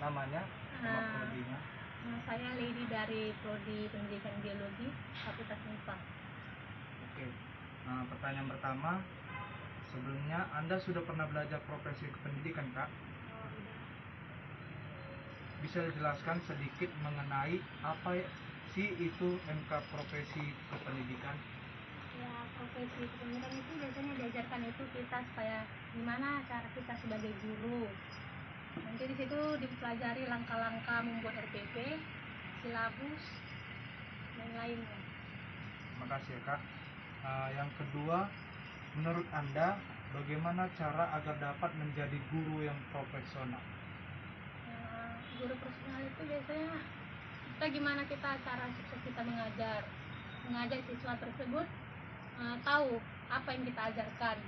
namanya, nama prodinya? Saya Lady dari Prodi Pendidikan Biologi Fakultas MIPA. Oke. Pertanyaan pertama, sebelumnya Anda sudah pernah belajar profesi kependidikan, Kak? Bisa dijelaskan sedikit mengenai apa sih itu MK profesi kependidikan? Ya, profesi kependidikan itu biasanya diajarkan itu kita supaya gimana cara kita sebagai guru. Nanti di situ dipelajari langkah-langkah membuat RPP, silabus, dan lainnya. Terima kasih ya, Kak. Yang kedua, menurut Anda bagaimana cara agar dapat menjadi guru yang profesional? Guru profesional itu biasanya kita gimana cara sukses kita mengajak siswa tersebut tahu apa yang kita ajarkan.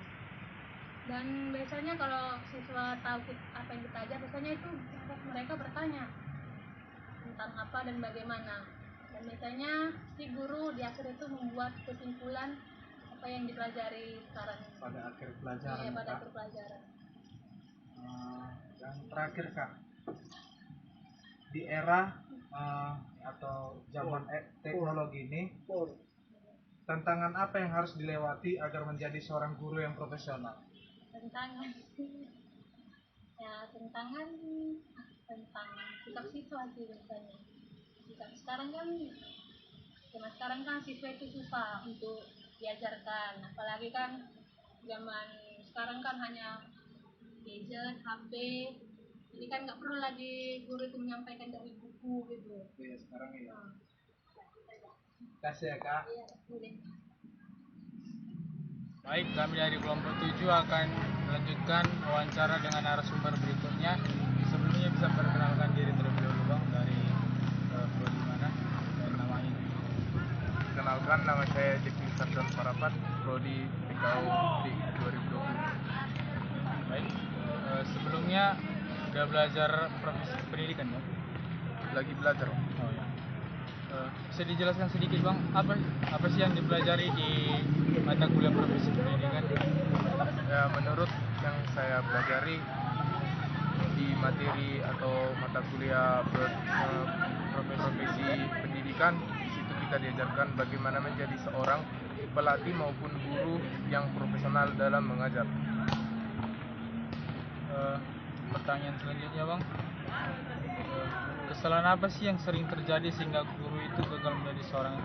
Dan biasanya kalau siswa tahu apa yang kita ajar, biasanya itu mereka bertanya tentang apa dan bagaimana. Dan biasanya si guru di akhir itu membuat kesimpulan apa yang dipelajari sekarang pada akhir pelajaran. Iya, pada akhir pelajaran. Yang terakhir, Kak, di era atau zaman teknologi ini, tantangan apa yang harus dilewati agar menjadi seorang guru yang profesional? Tantangan tentang sikap siswa sih biasanya. Sekarang kan siswa itu susah untuk diajarkan, apalagi kan zaman sekarang kan hanya gadget, HP, jadi kan nggak perlu lagi guru itu menyampaikan dari buku gitu. Iya, sekarang ya. Kasih ya, Kak. Iya, boleh. Baik, kami dari kelompok 7 akan melanjutkan wawancara dengan narasumber berikutnya. Sebelumnya bisa perkenalkan diri terlebih dahulu, Bang, dari prodi mana dan namanya. Kenalkan, nama saya Jeki Sardan Parapat, prodi PKU di 2020. Baik, sebelumnya udah belajar profesi pendidikan ya? Lagi belajar. Oh ya. Bisa dijelaskan sedikit, Bang, apa sih yang dipelajari di mata kuliah profesi pendidikan? Ya, menurut yang saya pelajari di materi atau mata kuliah profesi pendidikan, di situ kita diajarkan bagaimana menjadi seorang pelatih maupun guru yang profesional dalam mengajar. Pertanyaan selanjutnya, Bang, kesalahan apa sih yang sering terjadi sehingga guru itu gagal menjadi seorang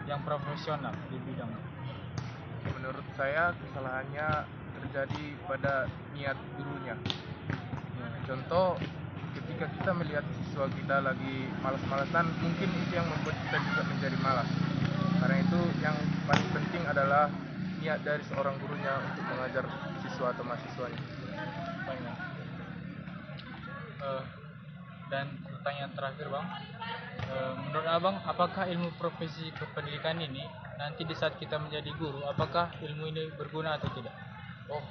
yang profesional di bidangnya? Menurut saya kesalahannya terjadi pada niat gurunya. Contoh, ketika kita melihat siswa kita lagi malas-malasan, mungkin itu yang membuat kita juga menjadi malas. Karena itu yang paling penting adalah niat dari seorang gurunya untuk mengajar siswa atau mahasiswanya. Dan pertanyaan terakhir, Bang, menurut Abang, apakah ilmu profesi kependidikan ini nanti di saat kita menjadi guru, apakah ilmu ini berguna atau tidak? Oh,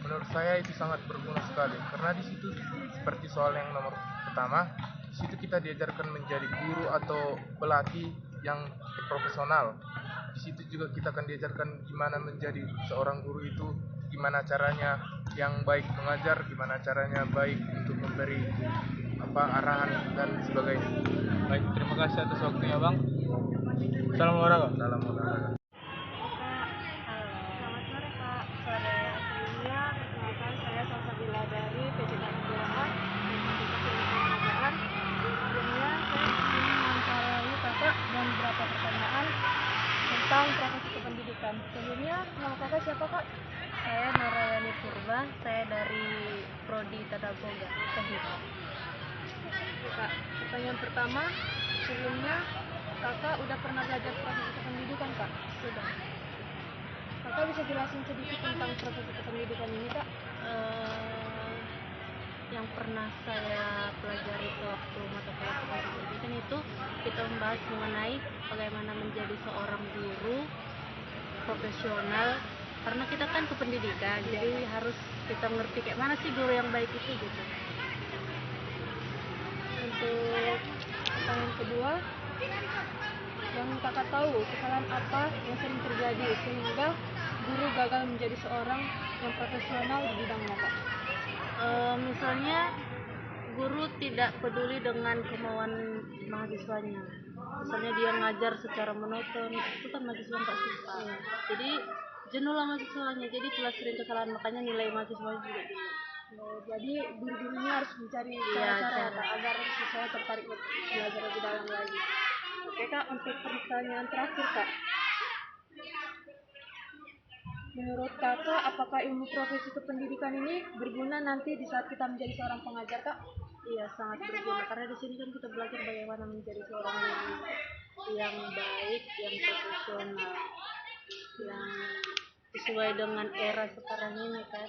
menurut saya itu sangat berguna sekali, karena di situ seperti soal yang nomor pertama, di situ kita diajarkan menjadi guru atau pelatih yang profesional. Di situ juga kita akan diajarkan gimana menjadi seorang guru itu, gimana caranya yang baik mengajar, gimana caranya baik untuk memberi arahan dan sebagainya. Baik, terima kasih atas waktunya, Bang. Salam olahraga. Salam olahraga. Selamat sore, Kak. Sore. Sebelumnya, perkenalkan saya Salsabila dari PJKN Bilangan dan Fakultas Ilmu Pengetahuan. Sebelumnya, saya ingin mewawancarai Kakak dan beberapa pertanyaan tentang profesi kependidikan. Sebelumnya, nama Kakak siapa, Kak? Saya Narayani Purba, saya dari Prodi Tata Boga Teknik. Kak, pertanyaan pertama, sebelumnya Kakak udah pernah belajar profesi kependidikan, Kak? Sudah. Kakak bisa jelasin sedikit tentang profesi kependidikan ini, Kak? Yang pernah saya pelajari waktu mata kuliah profesi pendidikan itu kita membahas mengenai bagaimana menjadi seorang guru profesional, karena kita kan kependidikan, jadi harus kita ngerti kayak mana sih guru yang baik itu gitu. Untuk pertanyaan kedua, yang Kakak tahu kesalahan apa yang sering terjadi sehingga guru gagal menjadi seorang yang profesional di bidangnya, Kak? Misalnya tidak peduli dengan kemauan mahasiswanya. Misalnya dia ngajar secara monoton, itu kan mahasiswa nggak suka. Jadi jenuh lah mahasiswanya, jadi itulah sering kesalahan, makanya nilai mahasiswa juga tinggi. Jadi guru-gurunya harus mencari Iya, cara-cara cara. agar siswa tertarik belajar lebih dalam lagi. Oke Kak, untuk pertanyaan terakhir Kak. Menurut kakak, apakah ilmu profesi kependidikan ini berguna nanti di saat kita menjadi seorang pengajar, Kak? Iya, sangat berguna karena di sini kan kita belajar bagaimana menjadi seorang guru yang baik, yang profesional, yang sesuai dengan era sekarang ini kan.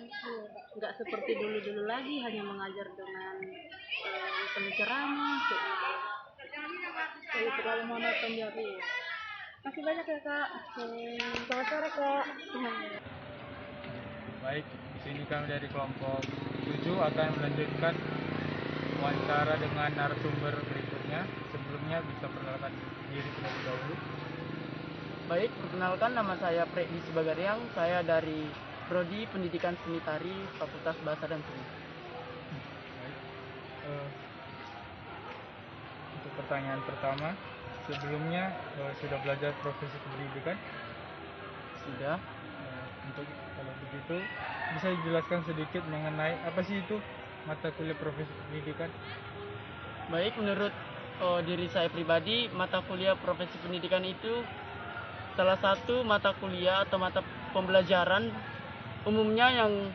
Nggak seperti dulu-dulu lagi hanya mengajar dengan ceramah kayak gitu. Jadi terlalu monoton jadi. Makasih banyak ya, Kak. Selamat sore, Kak. Baik, di sini kami dari kelompok 7 akan melanjutkan wawancara dengan narasumber berikutnya. Sebelumnya bisa perkenalkan diri terlebih dahulu. Baik, perkenalkan nama saya Predi Subagariang, saya dari Prodi Pendidikan Seni Tari Fakultas Bahasa dan Seni. Baik. Untuk pertanyaan pertama, sebelumnya sudah belajar profesi pendidikan? Sudah. Untuk kalau begitu, bisa dijelaskan sedikit mengenai apa sih itu mata kuliah profesi pendidikan? Baik, menurut diri saya pribadi, mata kuliah profesi pendidikan itu salah satu mata kuliah atau mata pembelajaran umumnya yang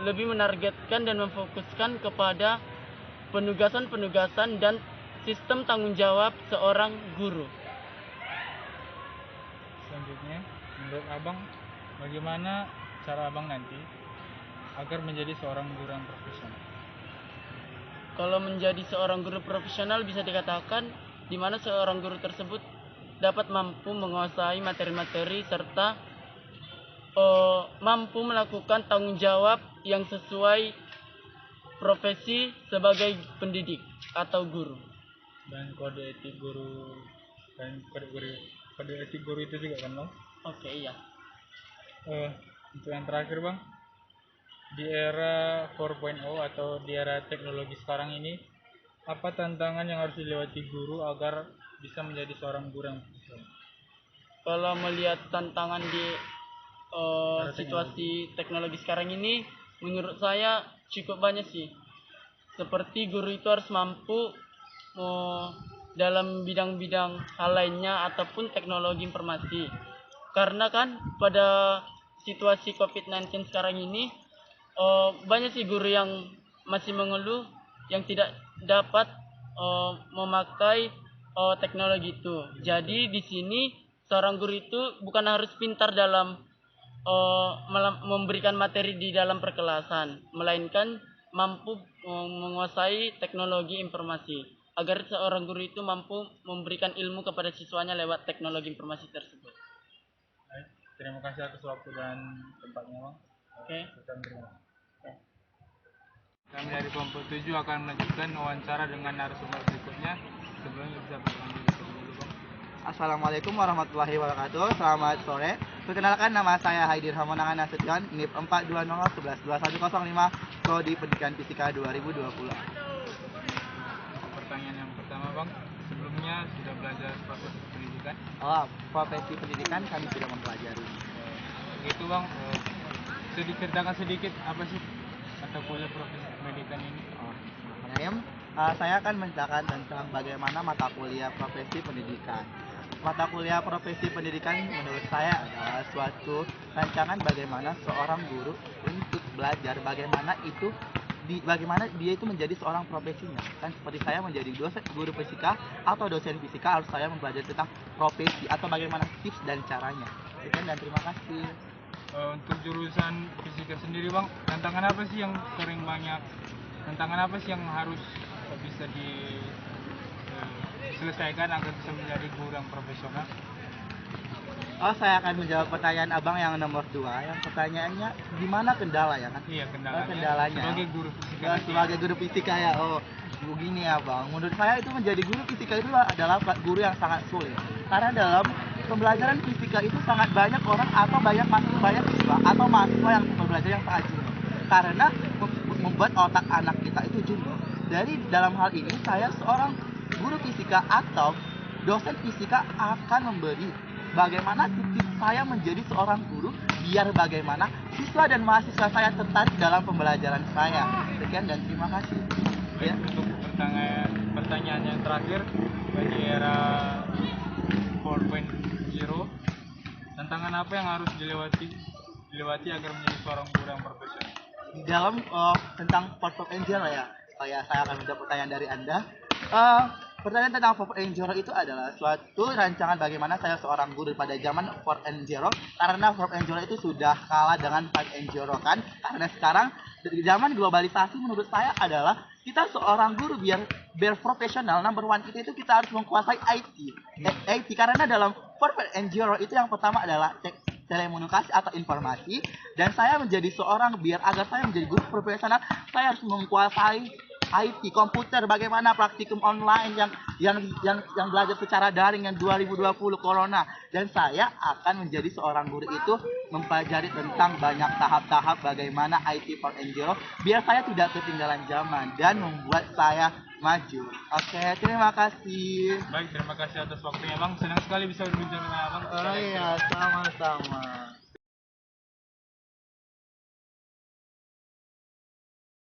lebih menargetkan dan memfokuskan kepada penugasan-penugasan dan sistem tanggung jawab seorang guru. Selanjutnya, menurut Abang, bagaimana cara Abang nanti agar menjadi seorang guru yang profesional? Kalau menjadi seorang guru profesional bisa dikatakan di mana seorang guru tersebut dapat mampu menguasai materi-materi serta mampu melakukan tanggung jawab yang sesuai profesi sebagai pendidik atau guru. Dan kode etik guru itu juga kan, Bang? Oke, iya. Untuk yang terakhir, Bang, di era 4.0 atau di era teknologi sekarang ini, apa tantangan yang harus dilewati guru agar bisa menjadi seorang guru yang profesional? Kalau melihat tantangan di Era situasi teknologi sekarang ini, menurut saya cukup banyak sih. Seperti guru itu harus mampu dalam bidang-bidang hal lainnya ataupun teknologi informasi. Karena kan pada situasi COVID-19 sekarang ini banyak sih guru yang masih mengeluh yang tidak dapat memakai teknologi itu. Jadi di sini seorang guru itu bukan harus pintar dalam memberikan materi di dalam perkelasan, melainkan mampu menguasai teknologi informasi agar seorang guru itu mampu memberikan ilmu kepada siswanya lewat teknologi informasi tersebut. Baik, terima kasih atas waktu dan tempatnya, Bang. Oke. Kami dari kelompok 7 akan melanjutkan wawancara dengan narasumber berikutnya. Sebelumnya bisa perkenalkan diri dulu, Bang. Assalamualaikum warahmatullahi wabarakatuh. Selamat sore. Perkenalkan, nama saya Haidir Hamonangan Nasution, NIP 420112105, Prodi Pendidikan Fisika 2020. Pertanyaan yang pertama, Bang, sebelumnya sudah belajar profesi pendidikan? Profesi pendidikan kami sudah mempelajari. Begitu, Bang, ceritakan sedikit apa sih mata kuliah profesi pendidikan ini? Saya akan menceritakan tentang bagaimana mata kuliah profesi pendidikan. Mata kuliah profesi pendidikan menurut saya adalah suatu rancangan bagaimana seorang guru untuk belajar bagaimana dia itu menjadi seorang profesinya. Kan seperti saya menjadi guru fisika atau dosen fisika, harus saya mempelajari tentang profesi atau bagaimana tips dan caranya. Sekian dan terima kasih. Untuk jurusan fisika sendiri, Bang, tantangan apa sih yang harus bisa diselesaikan agar bisa menjadi guru yang profesional? Saya akan menjawab pertanyaan abang yang nomor 2. Yang pertanyaannya gimana kendala ya kan? Iya, kendalanya. Kendalanya. Sebagai guru fisika. Sebagai guru fisika ya. Begini ya bang. Menurut saya itu menjadi guru fisika itu adalah guru yang sangat sulit. Karena dalam pembelajaran fisika itu sangat banyak orang atau banyak siswa atau mahasiswa yang belajar yang sangat junior. Karena membuat otak anak kita itu jenuh. Dari dalam hal ini saya seorang guru fisika atau dosen fisika akan memberi bagaimana tips saya menjadi seorang guru biar bagaimana siswa dan mahasiswa saya tertarik dalam pembelajaran saya. Sekian dan terima kasih. Ya. Untuk pertanyaan yang terakhir, bagi era 4.0, tantangan apa yang harus dilewati agar menjadi seorang guru yang profesional? Di dalam tentang Pop Angel ya, saya akan minta pertanyaan dari Anda. Pertanyaan tentang Pop Angel itu adalah suatu rancangan bagaimana saya seorang guru pada zaman 4.0, karena 4.0 itu sudah kalah dengan 5.0 kan, karena sekarang di zaman globalisasi menurut saya adalah kita seorang guru biar profesional, number one itu kita harus menguasai IT karena dalam 4.0 itu yang pertama adalah telekomunikasi atau informasi, dan saya menjadi seorang agar saya menjadi guru profesional saya harus menguasai IT komputer, bagaimana praktikum online yang belajar secara daring yang 2020 corona, dan saya akan menjadi seorang guru itu mempelajari tentang banyak tahap-tahap bagaimana IT 4.0 biar saya tidak ketinggalan zaman dan membuat saya maju. Oke, terima kasih. Baik, terima kasih atas waktunya Bang. Senang sekali bisa berbincang dengan Abang. Oh iya, sama-sama.